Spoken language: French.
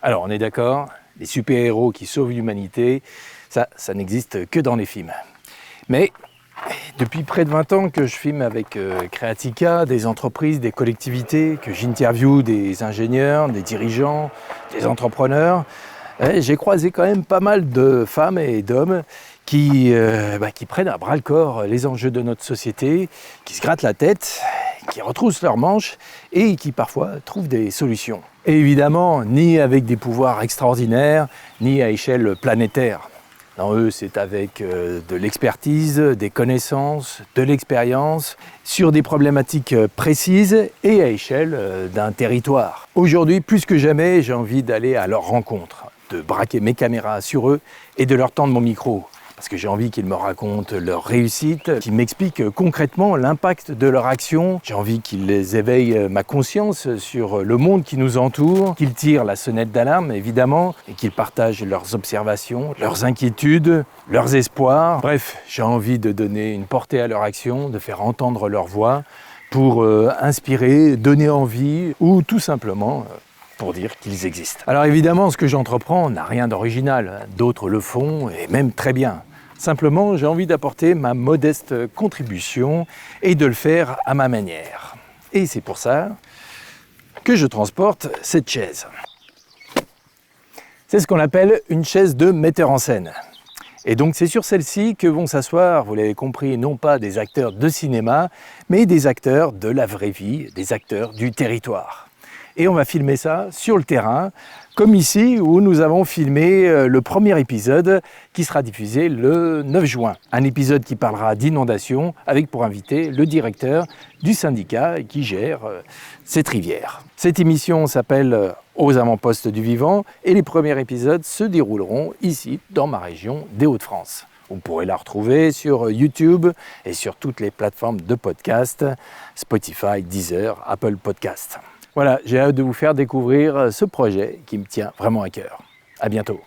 Alors on est d'accord, les super-héros qui sauvent l'humanité, ça n'existe que dans les films. Mais depuis près de 20 ans que je filme avec Creatica, des entreprises, des collectivités, que j'interviewe des ingénieurs, des dirigeants, des entrepreneurs, j'ai croisé quand même pas mal de femmes et d'hommes qui prennent à bras-le-corps les enjeux de notre société, qui se grattent la tête, qui retroussent leurs manches et qui parfois trouvent des solutions. Et évidemment, ni avec des pouvoirs extraordinaires, ni à échelle planétaire. Non, eux, c'est avec de l'expertise, des connaissances, de l'expérience, sur des problématiques précises et à échelle d'un territoire. Aujourd'hui, plus que jamais, j'ai envie d'aller à leur rencontre, de braquer mes caméras sur eux et de leur tendre mon micro. Parce que j'ai envie qu'ils me racontent leur réussite, qu'ils m'expliquent concrètement l'impact de leur action. J'ai envie qu'ils éveillent ma conscience sur le monde qui nous entoure, qu'ils tirent la sonnette d'alarme, évidemment, et qu'ils partagent leurs observations, leurs inquiétudes, leurs espoirs. Bref, j'ai envie de donner une portée à leur action, de faire entendre leur voix pour inspirer, donner envie ou tout simplement pour dire qu'ils existent. Alors évidemment, ce que j'entreprends n'a rien d'original. D'autres le font et même très bien. Simplement, j'ai envie d'apporter ma modeste contribution et de le faire à ma manière. Et c'est pour ça que je transporte cette chaise. C'est ce qu'on appelle une chaise de metteur en scène. Et donc c'est sur celle-ci que vont s'asseoir, vous l'avez compris, non pas des acteurs de cinéma, mais des acteurs de la vraie vie, des acteurs du territoire. Et on va filmer ça sur le terrain, comme ici où nous avons filmé le premier épisode qui sera diffusé le 9 juin. Un épisode qui parlera d'inondation avec pour invité le directeur du syndicat qui gère cette rivière. Cette émission s'appelle Aux avant-postes du vivant et les premiers épisodes se dérouleront ici dans ma région des Hauts-de-France. Vous pourrez la retrouver sur YouTube et sur toutes les plateformes de podcast, Spotify, Deezer, Apple Podcast. Voilà, j'ai hâte de vous faire découvrir ce projet qui me tient vraiment à cœur. À bientôt.